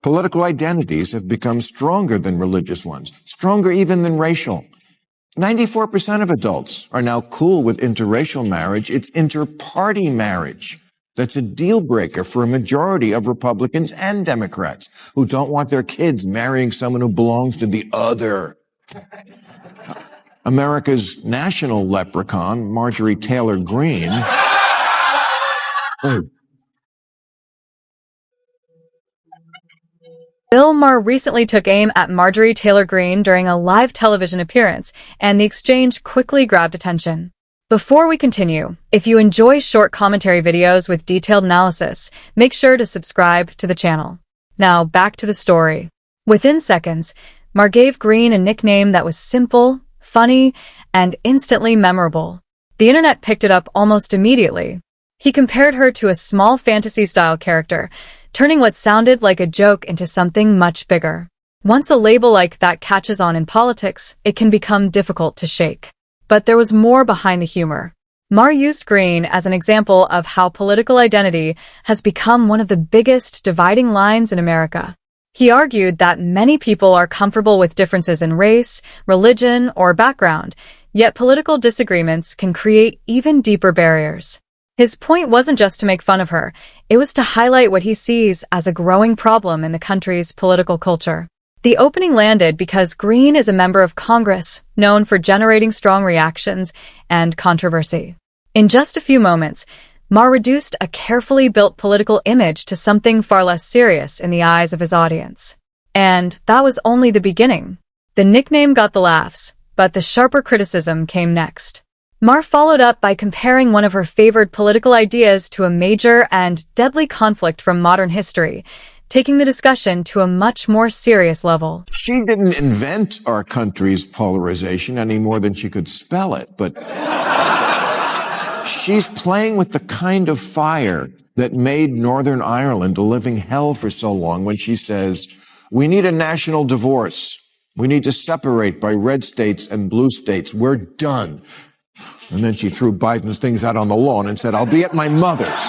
Political identities have become stronger than religious ones, stronger even than racial. 94% of adults are now cool with interracial marriage. It's inter-party marriage that's a deal breaker for a majority of Republicans and Democrats who don't want their kids marrying someone who belongs to the other. America's national leprechaun, Marjorie Taylor Greene. Bill Maher recently took aim at Marjorie Taylor Greene during a live television appearance, and the exchange quickly grabbed attention. Before we continue, if you enjoy short commentary videos with detailed analysis, make sure to subscribe to the channel. Now, back to the story. Within seconds, Maher gave Greene a nickname that was simple, funny, and instantly memorable. The internet picked it up almost immediately. He compared her to a small fantasy-style character, turning what sounded like a joke into something much bigger. Once a label like that catches on in politics, it can become difficult to shake. But there was more behind the humor. Maher used Greene as an example of how political identity has become one of the biggest dividing lines in America. He argued that many people are comfortable with differences in race, religion, or background, yet political disagreements can create even deeper barriers. His point wasn't just to make fun of her, it was to highlight what he sees as a growing problem in the country's political culture. The opening landed because Greene is a member of Congress, known for generating strong reactions and controversy. In just a few moments, Maher reduced a carefully built political image to something far less serious in the eyes of his audience. And that was only the beginning. The nickname got the laughs, but the sharper criticism came next. Maher followed up by comparing one of her favored political ideas to a major and deadly conflict from modern history, taking the discussion to a much more serious level. She didn't invent our country's polarization any more than she could spell it, but she's playing with the kind of fire that made Northern Ireland a living hell for so long when she says, "We need a national divorce. We need to separate by red states and blue states. We're done." And then she threw Biden's things out on the lawn and said, "I'll be at my mother's."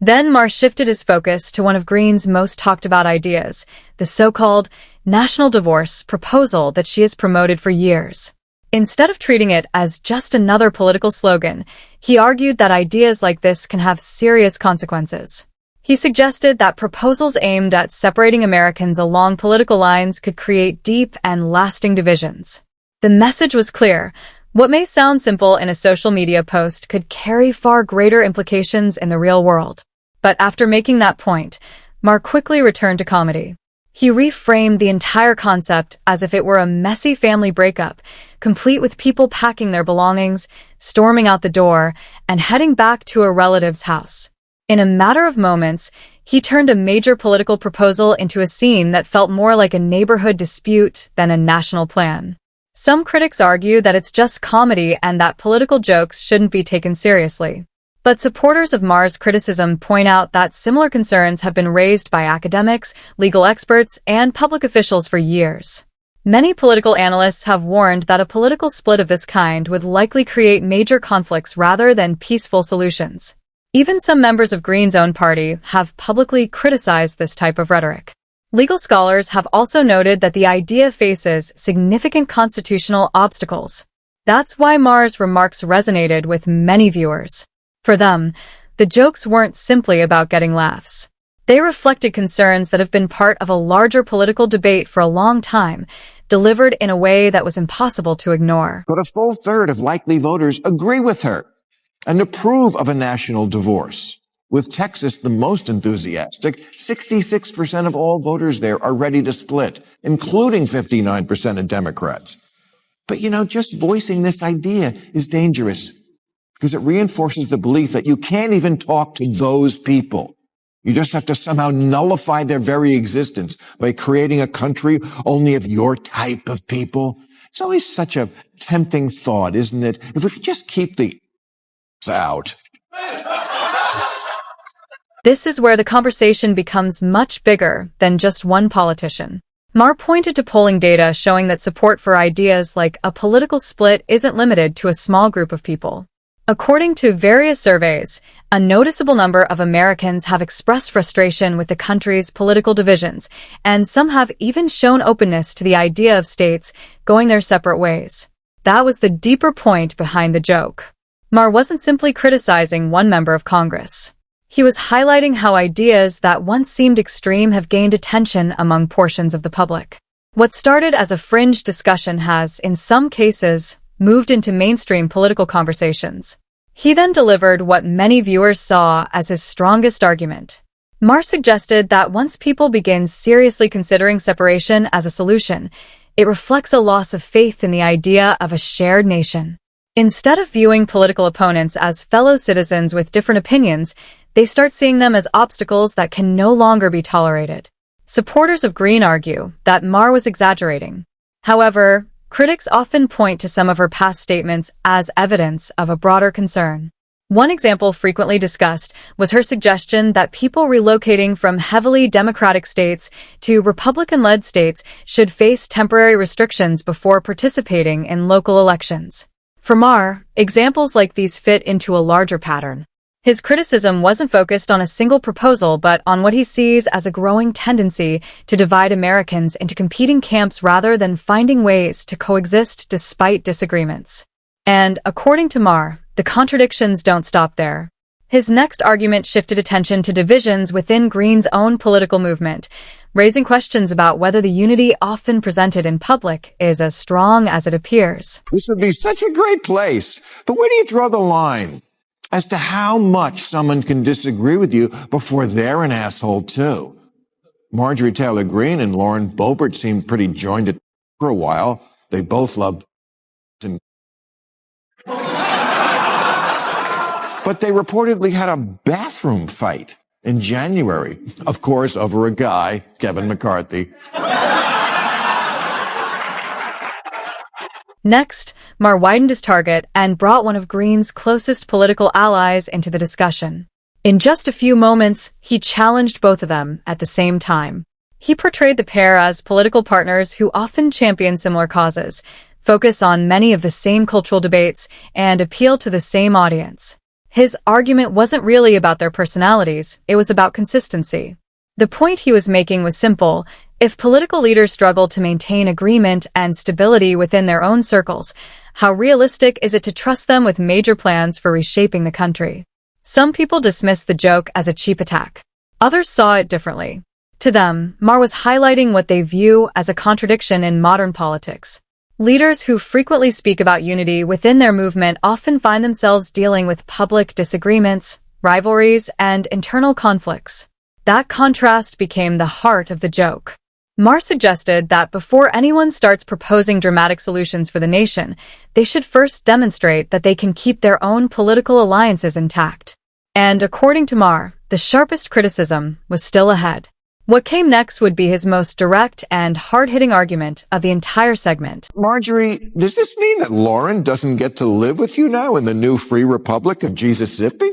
Then Maher shifted his focus to one of Greene's most talked about ideas, the so-called national divorce proposal that she has promoted for years. Instead of treating it as just another political slogan, he argued that ideas like this can have serious consequences. He suggested that proposals aimed at separating Americans along political lines could create deep and lasting divisions. The message was clear. What may sound simple in a social media post could carry far greater implications in the real world. But after making that point, Maher quickly returned to comedy. He reframed the entire concept as if it were a messy family breakup, complete with people packing their belongings, storming out the door, and heading back to a relative's house. In a matter of moments, he turned a major political proposal into a scene that felt more like a neighborhood dispute than a national plan. Some critics argue that it's just comedy and that political jokes shouldn't be taken seriously. But supporters of Maher's criticism point out that similar concerns have been raised by academics, legal experts, and public officials for years. Many political analysts have warned that a political split of this kind would likely create major conflicts rather than peaceful solutions. Even some members of Greene's own party have publicly criticized this type of rhetoric. Legal scholars have also noted that the idea faces significant constitutional obstacles. That's why Maher's remarks resonated with many viewers. For them, the jokes weren't simply about getting laughs. They reflected concerns that have been part of a larger political debate for a long time, delivered in a way that was impossible to ignore. But a full third of likely voters agree with her and approve of a national divorce. With Texas the most enthusiastic, 66% of all voters there are ready to split, including 59% of Democrats. But just voicing this idea is dangerous because it reinforces the belief that you can't even talk to those people. You just have to somehow nullify their very existence by creating a country only of your type of people. It's always such a tempting thought, isn't it? If we could just keep the out. This is where the conversation becomes much bigger than just one politician. Maher pointed to polling data showing that support for ideas like a political split isn't limited to a small group of people. According to various surveys, a noticeable number of Americans have expressed frustration with the country's political divisions, and some have even shown openness to the idea of states going their separate ways. That was the deeper point behind the joke. Maher wasn't simply criticizing one member of Congress. He was highlighting how ideas that once seemed extreme have gained attention among portions of the public. What started as a fringe discussion has, in some cases, moved into mainstream political conversations. He then delivered what many viewers saw as his strongest argument. Maher suggested that once people begin seriously considering separation as a solution, it reflects a loss of faith in the idea of a shared nation. Instead of viewing political opponents as fellow citizens with different opinions, they start seeing them as obstacles that can no longer be tolerated. Supporters of Green argue that Maher was exaggerating. However, critics often point to some of her past statements as evidence of a broader concern. One example frequently discussed was her suggestion that people relocating from heavily Democratic states to Republican-led states should face temporary restrictions before participating in local elections. For Maher, examples like these fit into a larger pattern. His criticism wasn't focused on a single proposal, but on what he sees as a growing tendency to divide Americans into competing camps rather than finding ways to coexist despite disagreements. And, according to Maher, the contradictions don't stop there. His next argument shifted attention to divisions within Green's own political movement, raising questions about whether the unity often presented in public is as strong as it appears. This would be such a great place, but where do you draw the line as to how much someone can disagree with you before they're an asshole too? Marjorie Taylor Greene and Lauren Boebert seemed pretty joined at for a while. They both loved but they reportedly had a bathroom fight in January, of course, over a guy, Kevin McCarthy. Next, Maher widened his target and brought one of Green's closest political allies into the discussion. In just a few moments, he challenged both of them at the same time. He portrayed the pair as political partners who often champion similar causes, focus on many of the same cultural debates, and appeal to the same audience. His argument wasn't really about their personalities, it was about consistency. The point he was making was simple. If political leaders struggle to maintain agreement and stability within their own circles, how realistic is it to trust them with major plans for reshaping the country? Some people dismissed the joke as a cheap attack. Others saw it differently. To them, Maher was highlighting what they view as a contradiction in modern politics. Leaders who frequently speak about unity within their movement often find themselves dealing with public disagreements, rivalries, and internal conflicts. That contrast became the heart of the joke. Maher suggested that before anyone starts proposing dramatic solutions for the nation, they should first demonstrate that they can keep their own political alliances intact. And according to Maher, the sharpest criticism was still ahead. What came next would be his most direct and hard-hitting argument of the entire segment. Marjorie, does this mean that Lauren doesn't get to live with you now in the new free republic of Jesus-sippy?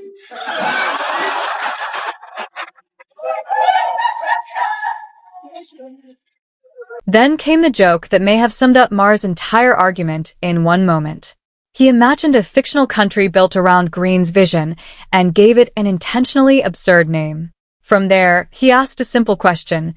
Then came the joke that may have summed up Maher's entire argument in one moment. He imagined a fictional country built around Green's vision and gave it an intentionally absurd name. From there, he asked a simple question.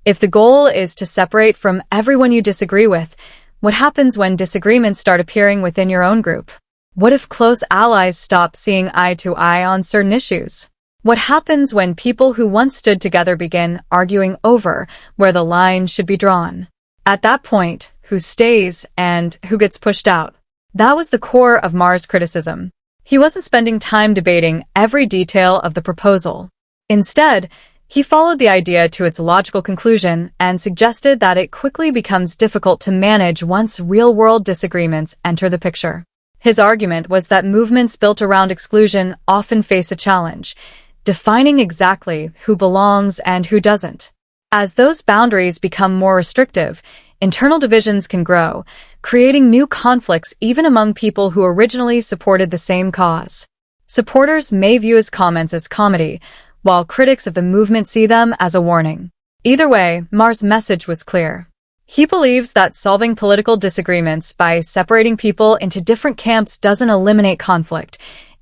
If the goal is to separate from everyone you disagree with, what happens when disagreements start appearing within your own group? What if close allies stop seeing eye to eye on certain issues? What happens when people who once stood together begin arguing over where the line should be drawn? At that point, who stays and who gets pushed out? That was the core of Maher's criticism. He wasn't spending time debating every detail of the proposal. Instead, he followed the idea to its logical conclusion and suggested that it quickly becomes difficult to manage once real-world disagreements enter the picture. His argument was that movements built around exclusion often face a challenge, defining exactly who belongs and who doesn't. As those boundaries become more restrictive, internal divisions can grow, creating new conflicts even among people who originally supported the same cause. Supporters may view his comments as comedy, while critics of the movement see them as a warning. Either way, Maher's message was clear. He believes that solving political disagreements by separating people into different camps doesn't eliminate conflict.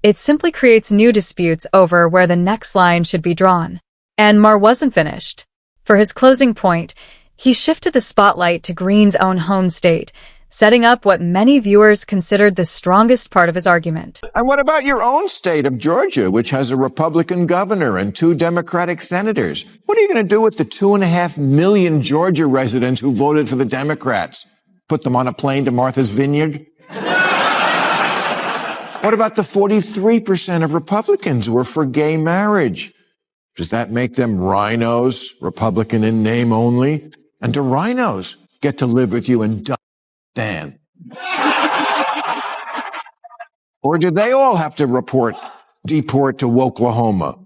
It simply creates new disputes over where the next line should be drawn. And Maher wasn't finished. For his closing point, he shifted the spotlight to Green's own home state, setting up what many viewers considered the strongest part of his argument. And what about your own state of Georgia, which has a Republican governor and 2 Democratic senators? What are you going to do with the 2.5 million Georgia residents who voted for the Democrats? Put them on a plane to Martha's Vineyard? What about the 43% of Republicans who are for gay marriage? Does that make them rhinos, Republican in name only? And do rhinos get to live with you in Dan? Or do they all have to deport to Oklahoma?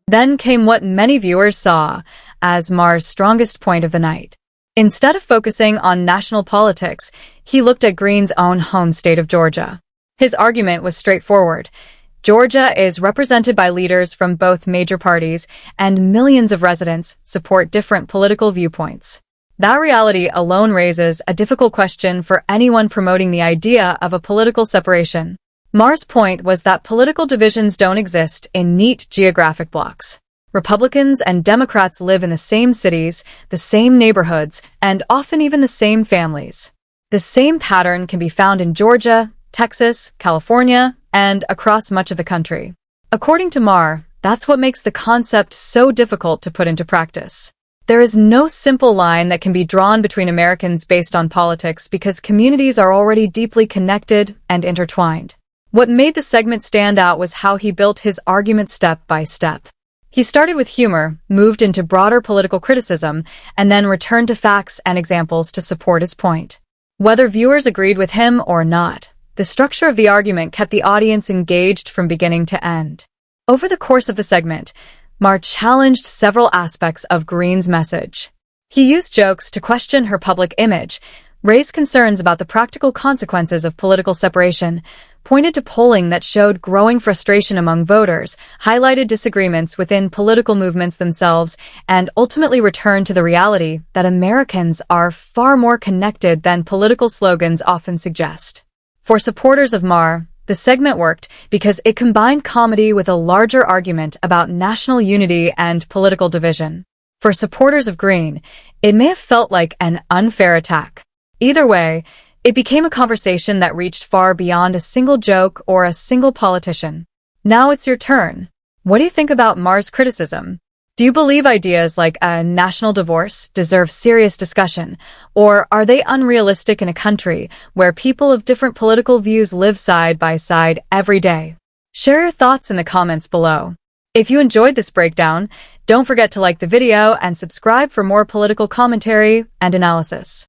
Then came what many viewers saw as Maher's strongest point of the night. Instead of focusing on national politics, he looked at Green's own home state of Georgia. His argument was straightforward. Georgia is represented by leaders from both major parties, and millions of residents support different political viewpoints. That reality alone raises a difficult question for anyone promoting the idea of a political separation. Maher's point was that political divisions don't exist in neat geographic blocks. Republicans and Democrats live in the same cities, the same neighborhoods, and often even the same families. The same pattern can be found in Georgia, Texas, California, and across much of the country. According to Maher, that's what makes the concept so difficult to put into practice. There is no simple line that can be drawn between Americans based on politics because communities are already deeply connected and intertwined. What made the segment stand out was how he built his argument step by step. He started with humor, moved into broader political criticism, and then returned to facts and examples to support his point. Whether viewers agreed with him or not, the structure of the argument kept the audience engaged from beginning to end. Over the course of the segment, Maher challenged several aspects of Green's message. He used jokes to question her public image, raised concerns about the practical consequences of political separation, pointed to polling that showed growing frustration among voters, highlighted disagreements within political movements themselves, and ultimately returned to the reality that Americans are far more connected than political slogans often suggest. For supporters of Maher, the segment worked because it combined comedy with a larger argument about national unity and political division. For supporters of Green, it may have felt like an unfair attack. Either way, it became a conversation that reached far beyond a single joke or a single politician. Now it's your turn. What do you think about Maher's criticism? Do you believe ideas like a national divorce deserve serious discussion, or are they unrealistic in a country where people of different political views live side by side every day? Share your thoughts in the comments below. If you enjoyed this breakdown, don't forget to like the video and subscribe for more political commentary and analysis.